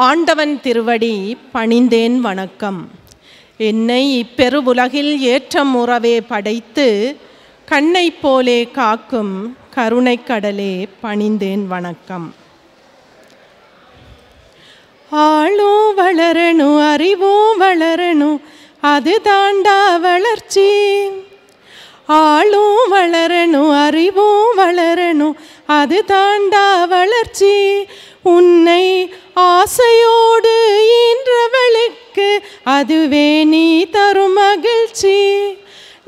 ஆண்டவன் திருவடி பணிந்தேன் வணக்கம். என்னை இப்பெருவுலகில் ஏற்றமுறவே படைத்து கண்ணை போலே காக்கும் கருணை கடலே பணிந்தேன் வணக்கம். ஆளும் வளரணும், அறிவும் வளரணும், அது தாண்டா வளர்ச்சி. ஆளும் வளரணும், அறிவும் வளரணும், அது தாண்டா வளர்ச்சி. உன்னை ஆசையோடு ஈன்றவளுக்கு அதுவே நீ தரும் மகிழ்ச்சி.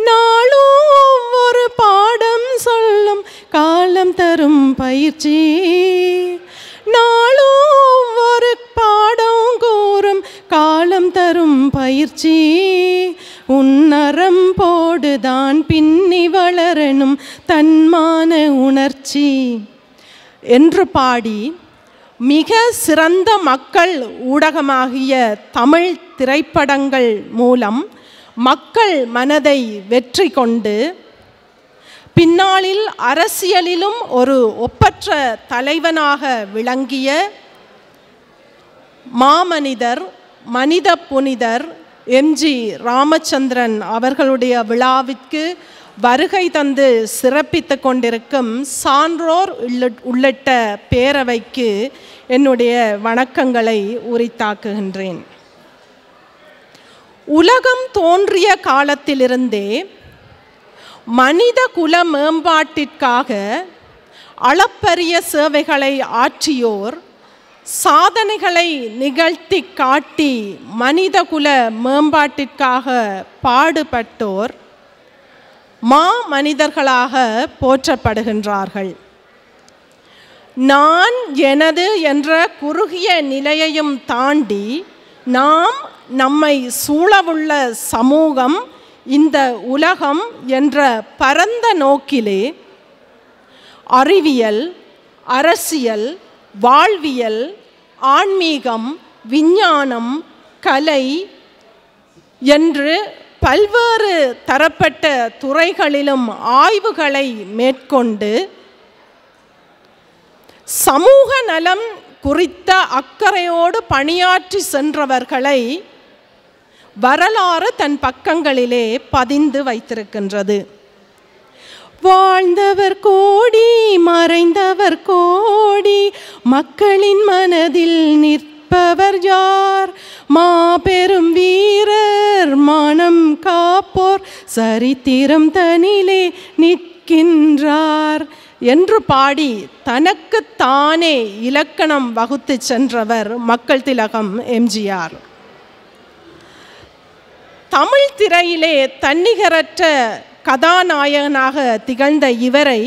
நாளும் ஒவ்வொரு பாடம் சொல்லும் காலம் தரும் பயிற்சி. நாளும் ஒவ்வொரு பாடம் கூறும் காலம் தரும் பயிற்சி. உன்னரம் போடுதான் பின்னி வளரணும் தன்மான உணர்ச்சி என்று பாடி மிக சிறந்த மக்கள் ஊடகமாகிய தமிழ் திரைப்படங்கள் மூலம் மக்கள் மனதை வெற்றி கொண்டு பின்னாளில் அரசியலிலும் ஒரு ஒப்பற்ற தலைவனாக விளங்கிய மாமனிதர், மனித புனிதர் எம்ஜி ராமச்சந்திரன் அவர்களுடைய விழாவிற்கு வருகை தந்து சிறப்பித்து கொண்டிருக்கும் சான்றோர் உள்ளிட்ட பேரவைக்கு என்னுடைய வணக்கங்களை உரித்தாக்குகின்றேன். உலகம் தோன்றிய காலத்திலிருந்தே மனித குல மேம்பாட்டிற்காக அளப்பரிய சேவைகளை ஆற்றியோர், சாதனைகளை நிகழ்த்தி காட்டி மனித குல மேம்பாட்டிற்காக பாடுபட்டோர் மனிதர்களாக போற்றப்படுகின்றார்கள். நான் எனது என்ற குறுகிய நிலையையும் தாண்டி நாம், நம்மை சூழவுள்ள சமூகம், இந்த உலகம் என்ற பரந்த நோக்கிலே அறிவியல், அரசியல், வாழ்வியல், ஆன்மீகம், விஞ்ஞானம், கலை என்று பல்வேறு தரப்பட்ட துறைகளிலும் ஆய்வுகளை மேற்கொண்டு சமூக நலம் குறித்த அக்கறையோடு பணியாற்றி சென்றவர்களை வரலாறு தன் பக்கங்களிலே பதிந்து வைத்திருக்கின்றது. வாழ்ந்தவர் கோடி, மறைந்தவர் கோடி, மக்களின் மனதில் நிற்பவர் யார்? மாபெரும் வீரர், மனம் காப்போர், சரித்திரம் தனிலே நிற்கின்றார் என்று பாடி தனக்குத்தானே இலக்கணம் வகுத்து சென்றவர் மக்கள் திலகம் எம்ஜிஆர். தமிழ் திரையிலே தன்னிகரற்ற கதாநாயகனாக திகழ்ந்த இவரை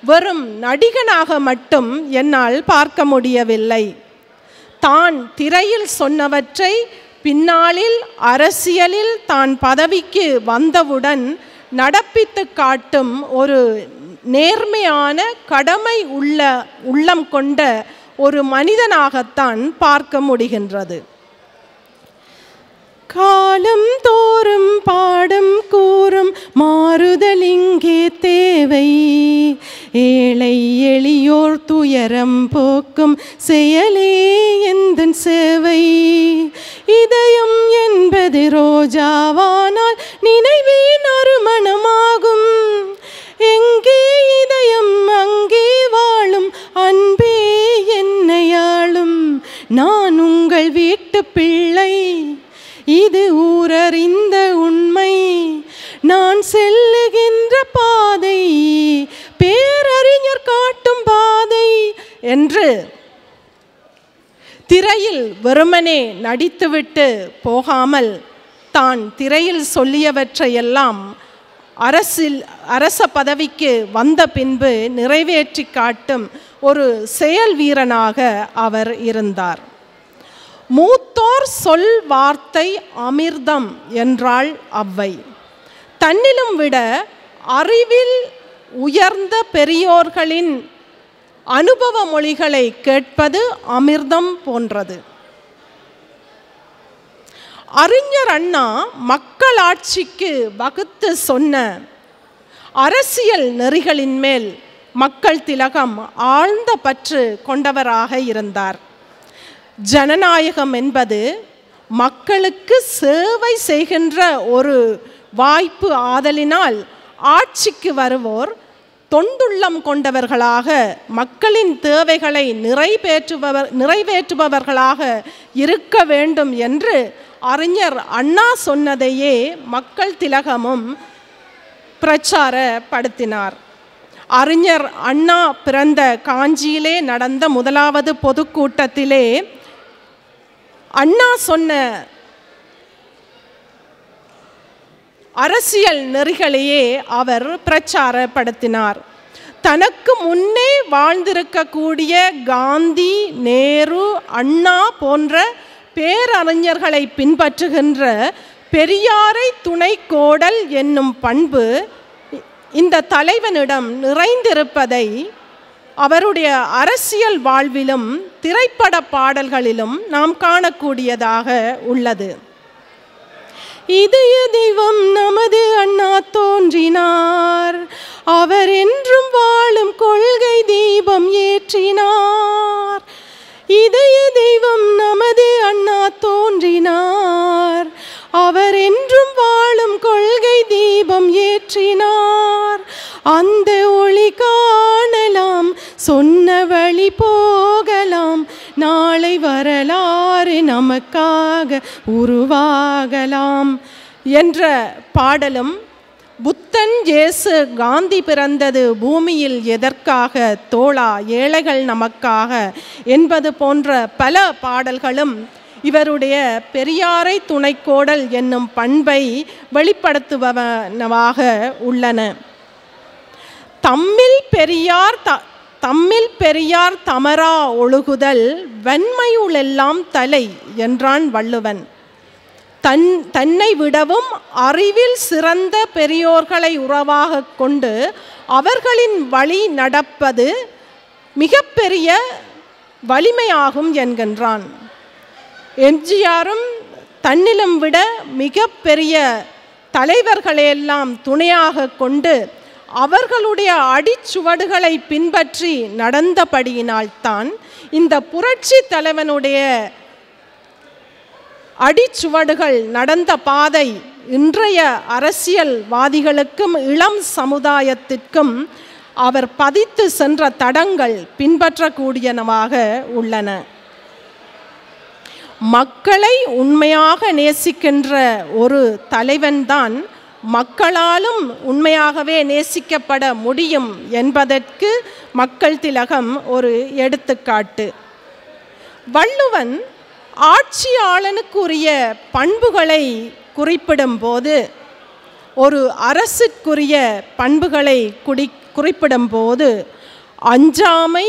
வெறும் நடிகனாக மட்டும் என்னால் பார்க்க முடியவில்லை. தான் திரையில் சொன்னவற்றை பின்னாளில் அரசியலில் தான் பதவிக்கு வந்தவுடன் நடப்பித்து காட்டும் ஒரு நேர்மையான கடமை உள்ளம் கொண்ட ஒரு மனிதனாகத்தான் பார்க்க முடிகின்றது. காலம் தோறும் பாடம் கூறும் மாறுதல் இங்கே தேவை. ஏழை எளியோர் துயரம் போக்கும் செயலே எந்தன் சேவை. இதயம் என்பது ரோஜாவானால் நினைவே நறுமணமாகும். எங்கே இதயம் அங்கே வாழும் அன்பே என்னையாளும். நான் உங்கள் வீட்டு பிள்ளை, இது ஊரறிந்த உண்மை. நான் செல்லுகின்ற பாதை பேரறிஞர் காட்டும் பாதை என்று திரையில் வெறுமனே நடித்துவிட்டு போகாமல் தான் திரையில் சொல்லியவற்றையெல்லாம் அரச பதவிக்கு வந்த பின்பு நிறைவேற்றி காட்டும் ஒரு செயல் வீரனாக அவர் இருந்தார். மூத்தோர் சொல் வார்த்தை அமிர்தம் என்றாள் அவ்வை. தன்னிலும் விட அறிவில் உயர்ந்த பெரியோர்களின் அனுபவ மொழிகளை கேட்பது அமிர்தம் போன்றது. அறிஞர் அண்ணா மக்களாட்சிக்கு வகுத்து சொன்ன அரசியல் நெறிகளின் மேல் மக்கள் திலகம் ஆழ்ந்த பற்று கொண்டவராக இருந்தார். ஜனநாயகம் என்பது மக்களுக்கு சேவை செய்கின்ற ஒரு வாய்ப்பு ஆதலினால் ஆட்சிக்கு வருவோர் தொண்டுள்ளம் கொண்டவர்களாக மக்களின் தேவைகளை நிறைவேற்றுபவர்களாக இருக்க வேண்டும் என்று அறிஞர் அண்ணா சொன்னதையே மக்கள் திலகமும் பிரச்சாரப்படுத்தினார். அறிஞர் அண்ணா பிறந்த காஞ்சியிலே நடந்த முதலாவது பொதுக்கூட்டத்திலே அண்ணா சொன்ன அரசியல் நெறிகளையே அவர் பிரச்சாரப்படுத்தினார். தனக்கு முன்னே வாழ்ந்திருக்கக்கூடிய காந்தி, நேரு, அண்ணா போன்ற பேரறிஞர்களை பின்பற்றுகின்ற பெரியாரை துணைக்கோடல் என்னும் பண்பு இந்த தலைவனிடம் நிறைந்திருப்பதை அவருடைய அரசியல் வாழ்விலும் திரைப்பட பாடல்களிலும் நாம் காணக்கூடியதாக உள்ளது. இதய தெய்வம் நமது அண்ணா தோன்றினார், அவர் என்றும் வாழும் கொள்கை தீபம் ஏற்றினார். இதய தெய்வம் நமது அண்ணா தோன்றினார், அவர் என்றும் வாழும் கொள்கை தீபம் ஏற்றினார். அந்த ஒளி காணலாம், சொன்ன வழி போகலாம், நாளை வரலாறு நமக்காக உருவாகலாம் என்ற பாடலும், புத்தன் இயேசு காந்தி பிறந்தது பூமியில் எதற்காக தோழா ஏழைகள் நமக்காக என்பது போன்ற பல பாடல்களும் இவருடைய பெரியாரை துணைக்கோடல் என்னும் பண்பை வெளிப்படுத்துவனவாக உள்ளன. தம்மில் பெரியார் தமரா ஒழுகுதல் வன்மையுளெல்லாம் தலை என்றான் வள்ளுவன். தன்னை விடவும் அறிவில் சிறந்த பெரியோர்களை உறவாக கொண்டு அவர்களின் வழி நடப்பது மிகப்பெரிய வலிமையாகும் என்கின்றான். எம்ஜிஆரும் தன்னிலும் விட மிக பெரிய தலைவர்களையெல்லாம் துணையாக கொண்டு அவர்களுடைய அடிச்சுவடுகளை பின்பற்றி நடந்தபடியினால்தான் இந்த புரட்சி தலைவனுடைய அடிச்சுவடுகள் நடந்த பாதை இன்றைய அரசியல்வாதிகளுக்கும் இளம் சமுதாயத்திற்கும் அவர் பதித்து சென்ற தடங்கள் பின்பற்றக்கூடியனவாக உள்ளன. மக்களை உண்மையாக நேசிக்கின்ற ஒரு தலைவன்தான் மக்களாலும் உண்மையாகவே நேசிக்கப்பட முடியும் என்பதற்கு மக்கள் திலகம் ஒரு எடுத்துக்காட்டு. வள்ளுவன் ஆட்சியாளனுக்குரிய பண்புகளை குறிப்பிடும் போது, ஒரு அரசுக்குரிய பண்புகளை குறிப்பிடும் போது, அஞ்சாமை,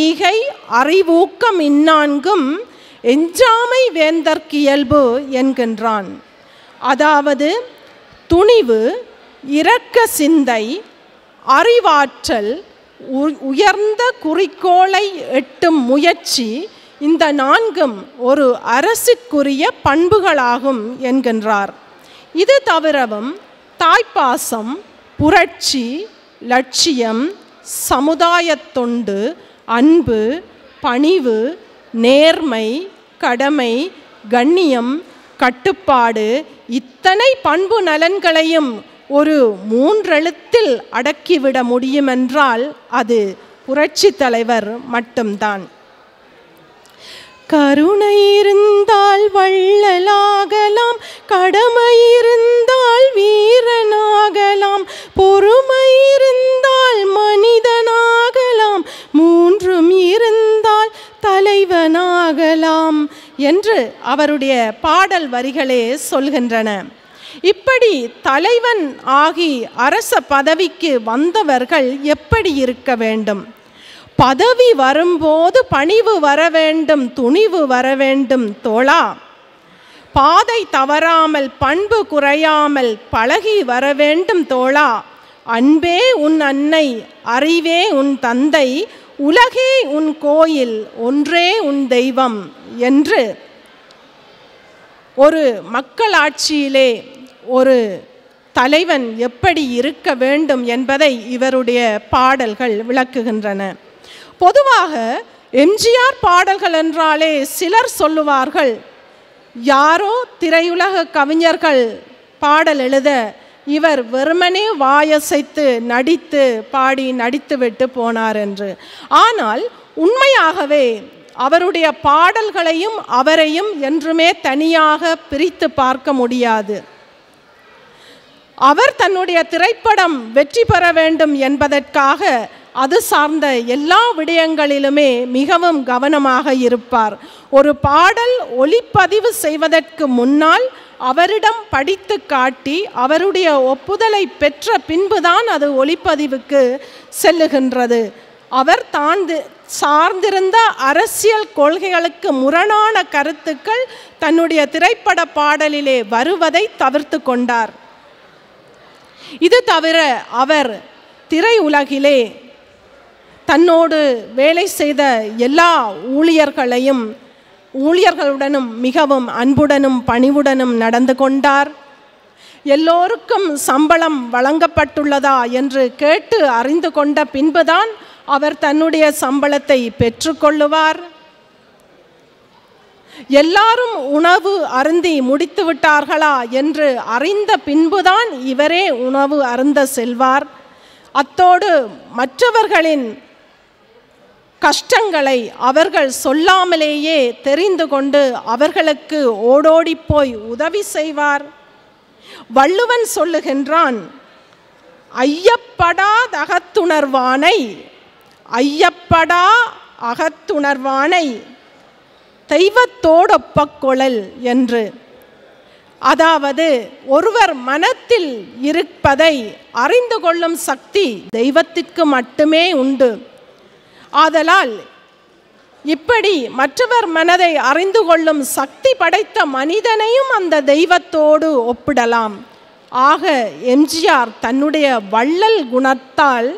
ஈகை, அறிவூக்கம் இந்நான்கும் எஞ்சாமை வேந்தற்கியல்பு என்கின்றான். அதாவது துணிவு, இரக்க சிந்தை, அறிவாற்றல், உயர்ந்த குறிக்கோளை எட்டும் முயற்சி, இந்த நான்கும் ஒரு அரசிற்குரிய பண்புகளாகும் என்கின்றார். இது தவிரவும் தாய்ப்பாசம், புரட்சி, லட்சியம், சமுதாயத் தொண்டு, அன்பு, பணிவு, நேர்மை, கடமை, கண்ணியம், கட்டுப்பாடு, இத்தனை பண்பு நலன்களையும் ஒரு 3 எழுத்தில் அடக்கிவிட முடியுமென்றால் அது புரட்சி தலைவர் மட்டும்தான். கருணை இருந்தால் வள்ளலாகலாம், கடமை இருந்தால் வீரனாகலாம், பொறுமை இருந்தால் மனிதனாகலாம், 3ம் இருந்தால் தலைவனாகலாம் என்று அவருடைய பாடல் வரிகளே சொல்கின்றன. இப்படி தலைவன் ஆகி அரச பதவிக்கு வந்தவர்கள் எப்படி இருக்க வேண்டும்? பதவி வரும்போது பணிவு வர வேண்டும், துணிவு வர வேண்டும் தோழா. பாதை தவறாமல், பண்பு குறையாமல் பழகி வர வேண்டும் தோழா. அன்பே உன் அன்னை, அறிவே உன் தந்தை, உலகே உன் கோயில், ஒன்றே உன் தெய்வம் என்று ஒரு மக்களாட்சியிலே ஒரு தலைவன் எப்படி இருக்க வேண்டும் என்பதை இவருடைய பாடல்கள் விளக்குகின்றன. பொதுவாக எம்ஜிஆர் பாடல்கள் என்றாலே சிலர் சொல்லுவார்கள், யாரோ திரையுலக கவிஞர்கள் பாடல் எழுத இவர் வெறுமனே வாயசைத்து நடித்து பாடி நடித்துவிட்டு போனார் என்று. ஆனால் உண்மையாகவே அவருடைய பாடல்களையும் அவரையும் என்றுமே தனியாக பிரித்து பார்க்க முடியாது. அவர் தன்னுடைய திரைப்படம் வெற்றி பெற வேண்டும் என்பதற்காக அது சார்ந்த எல்லா விடயங்களிலுமே மிகவும் கவனமாக இருப்பார். ஒரு பாடல் ஒளிப்பதிவு செய்வதற்கு முன்னால் அவரிடம் படித்து காட்டி அவருடைய ஒப்புதலை பெற்ற பின்புதான் அது ஒளிப்பதிவுக்கு செல்லுகின்றது. அவர் சார்ந்திருந்த அரசியல் கொள்கைகளுக்கு முரணான கருத்துக்கள் தன்னுடைய திரைப்பட பாடலிலே வருவதை தவிர்த்து கொண்டார். இது தவிர அவர் திரையுலகிலே தன்னோடு வேலை செய்த எல்லா ஊழியர்களுடனும் மிகவும் அன்புடனும் பணிவுடனும் நடந்து கொண்டார். எல்லோருக்கும் சம்பளம் வழங்கப்பட்டுள்ளதா என்று கேட்டு அறிந்து கொண்ட பின்புதான் அவர் தன்னுடைய சம்பளத்தை பெற்றுக்கொள்ளுவார். எல்லாரும் உணவு அருந்தி முடித்து விட்டார்களா என்று அறிந்த பின்புதான் இவரே உணவு அருந்த செல்வார். அத்தோடு மற்றவர்களின் கஷ்டங்களை அவர்கள் சொல்லாமலேயே தெரிந்து கொண்டு அவர்களுக்கு ஓடோடி போய் உதவி செய்வார். வள்ளுவன் சொல்லுகின்றான், ஐயப்படா அகத்துணர்வானை தெய்வத்தோடொப்பக்கொள்ளல் என்று. அதாவது ஒருவர் மனத்தில் இருப்பதை அறிந்து கொள்ளும் சக்தி தெய்வத்திற்கு மட்டுமே உண்டு. ஆதலால் இப்படி மற்றவர் மனதை அறிந்து கொள்ளும் சக்தி படைத்த மனிதனையும் அந்த தெய்வத்தோடு ஒப்பிடலாம். ஆக எம்ஜிஆர் தன்னுடைய வள்ளல் குணத்தால்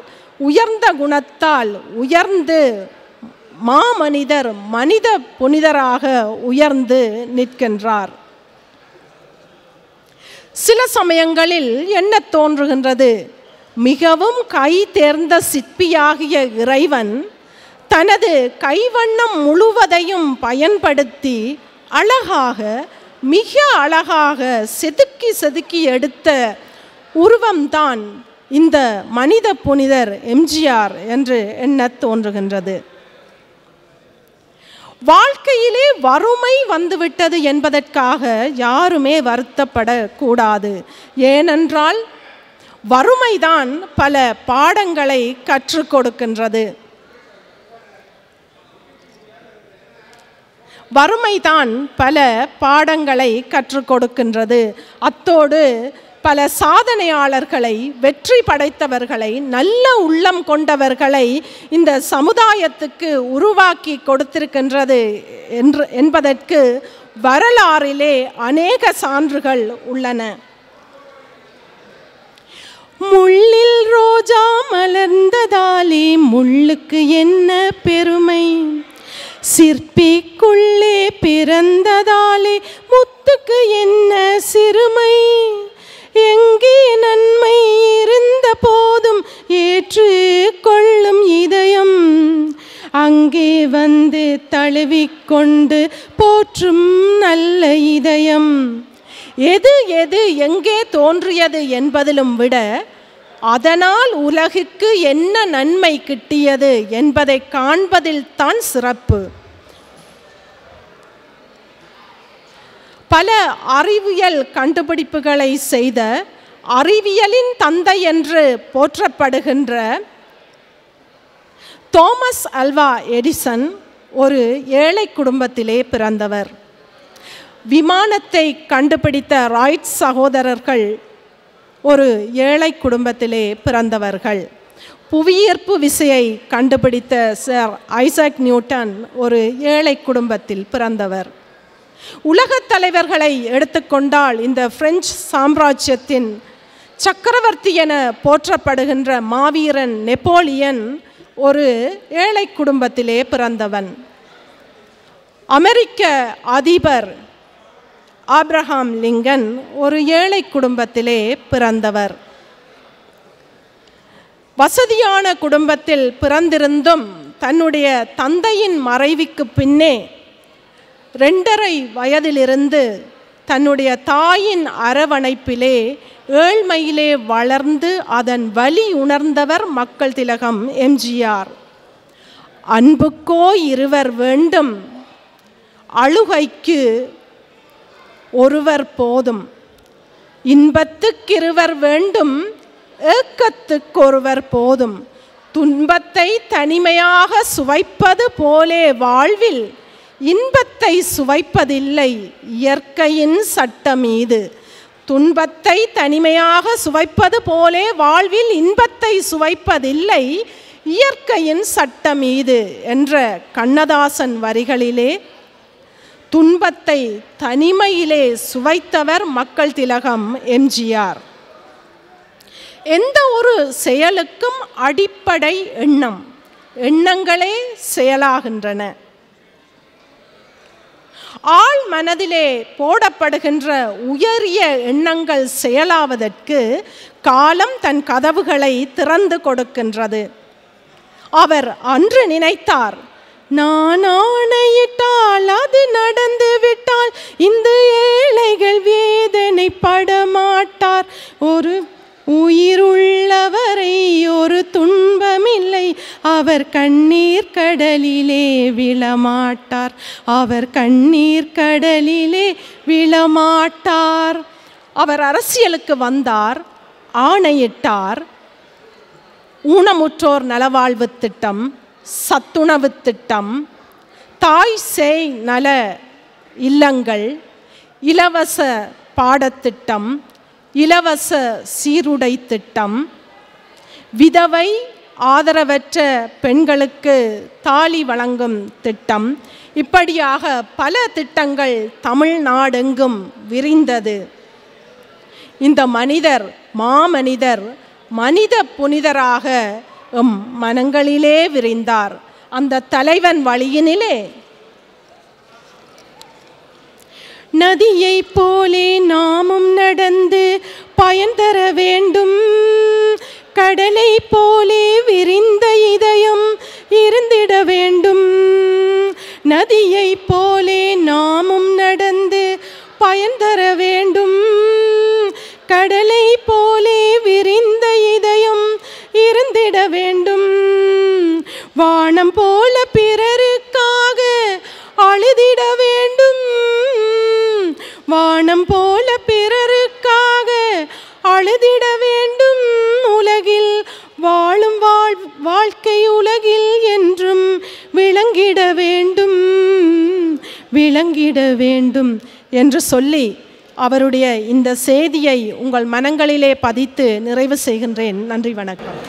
உயர்ந்து மாமனிதர் மனித புனிதராக உயர்ந்து நிற்கின்றார். சில சமயங்களில் என்ன தோன்றுகின்றது, மிகவும் கை தேர்ந்த சிற்பியாகிய இறைவன் தனது கைவண்ணம் முழுவதையும் பயன்படுத்தி மிக அழகாக செதுக்கி எடுத்த உருவம்தான் இந்த மனித புனிதர் எம்ஜிஆர் என்று எண்ண தோன்றுகின்றது. வாழ்க்கையிலே வறுமை வந்துவிட்டது என்பதற்காக யாருமே வருத்தப்படக்கூடாது. ஏனென்றால் வறுமைதான் பல பாடங்களை கற்றுக் கொடுக்கின்றது. அத்தோடு பல சாதனையாளர்களை, வெற்றி படைத்தவர்களை, நல்ல உள்ளம் கொண்டவர்களை இந்த சமுதாயத்துக்கு உருவாக்கி கொடுத்திருக்கின்றது என்பதற்கு வரலாறிலே அநேக சான்றுகள் உள்ளன. முள்ளில் ரோஜா மலர்ந்ததாலே முள்ளுக்கு என்ன பெருமை, சிற்பிக்குள்ளே பிறந்ததாலே முத்துக்கு என்ன சிறுமை, எங்கே நன்மை இருந்த போதும் ஏற்று கொள்ளும் இதயம், அங்கே வந்து தழுவிக்கொண்டு போற்றும் நல்ல இதயம். எது எங்கே தோன்றியது என்பதிலும் விட அதனால் உலகுக்கு என்ன நன்மை கிட்டியது என்பதை காண்பதில் தான் சிறப்பு. பல அறிவியல் கண்டுபிடிப்புகளை செய்த அறிவியலின் தந்தை என்று போற்றப்படுகின்ற தாமஸ் ஆல்வா எடிசன் ஒரு ஏழை குடும்பத்திலே பிறந்தவர். விமானத்தை கண்டுபிடித்த ரைட் சகோதரர்கள் ஒரு ஏழை குடும்பத்திலே பிறந்தவர்கள். புவியீர்ப்பு விசையை கண்டுபிடித்த சர் ஐசக் நியூட்டன் ஒரு ஏழை குடும்பத்தில் பிறந்தவர். உலகத் தலைவர்களை எடுத்துக்கொண்டால் இந்த பிரெஞ்சு சாம்ராஜ்யத்தின் சக்கரவர்த்தி என போற்றப்படுகின்ற மாவீரன் நெப்போலியன் ஒரு ஏழை குடும்பத்திலே பிறந்தவன். அமெரிக்க அதிபர் ஆப்ரஹாம் லிங்கன் ஒரு ஏழை குடும்பத்திலே பிறந்தவர். வசதியான குடும்பத்தில் பிறந்திருந்தும் தன்னுடைய தந்தையின் மறைவுக்கு பின்னே 2.5 வயதிலிருந்து தன்னுடைய தாயின் அரவணைப்பிலே ஏழ்மையிலே வளர்ந்து அதன் வலி உணர்ந்தவர் மக்கள் திலகம் எம்ஜிஆர். அன்புக்கோ இருவர் வேண்டும், அழுகைக்கு ஒருவர் போதும், இன்பத்துக்கிருவர் வேண்டும், ஏக்கத்துக்கொருவர் போதும், துன்பத்தை தனிமையாக சுவைப்பது போலே வாழ்வில் இன்பத்தை சுவைப்பதில்லை இயற்கையின் சட்டமீது. துன்பத்தை தனிமையாக சுவைப்பது போலே வாழ்வில் இன்பத்தை சுவைப்பதில்லை இயற்கையின் சட்டமீது என்ற கண்ணதாசன் வரிகளிலே துன்பத்தை தனிமையிலே சுவைத்தவர் மக்கள் திலகம் எம்ஜிஆர். எந்த ஒரு செயலுக்கும் அடிப்படை எண்ணம், எண்ணங்களே செயலாகின்றன. ஆள் மனதிலே போடப்படுகின்ற உயரிய எண்ணங்கள் செயலாவதற்கு காலம் தன் கதவுகளை திறந்து கொடுக்கின்றது. அவர் அன்று நினைத்தார், நான் ஆணையிட்டால் அது நடந்து விட்டால் இந்த ஏழைகள் வேதனைப்படமாட்டார். ஒரு உயிருள்ளவரை ஒரு துன்பமில்லை, அவர் கண்ணீர் கடலிலே விழமாட்டார், அவர் கண்ணீர் கடலிலே விழமாட்டார். அவர் அரசியலுக்கு வந்தார், ஆணையிட்டார். ஊனமுற்றோர் நலவாழ்வு திட்டம், சத்துணவு திட்டம், தாய் சேய் நல இல்லங்கள், இலவச பாடத்திட்டம், இலவச சீருடை திட்டம், விதவை ஆதரவற்ற பெண்களுக்கு தாலி வழங்கும் திட்டம், இப்படியாக பல திட்டங்கள் தமிழ்நாடெங்கும் விரிந்தது. இந்த மனிதர் மாமனிதர் மனித புனிதராக மனங்களிலே விரிந்தார். அந்த தலைவன் வழியினிலே நதியை போலே நாமும் நடந்து பயன் தர வேண்டும், கடலை போலே விரிந்த இதயம் இருந்திட வேண்டும். நதியை போலே நாமும் நடந்து பயன் தர வேண்டும், கடலை போலே விரிந்த இதயம் இருந்திட வேண்டும். வானம் போல பிறருக்காக அழுதிட வேண்டும், வானம் போல பிறருக்காக அழுதிட வேண்டும். உலகில் வாழும் வாழ்க்கை உலகில் என்றும் விளங்கிட வேண்டும், விளங்கிட வேண்டும் என்று சொல்லி அவருடைய இந்த செய்தியை உங்கள் மனங்களிலே பதித்து நிறைவு செய்கின்றேன். நன்றி, வணக்கம்.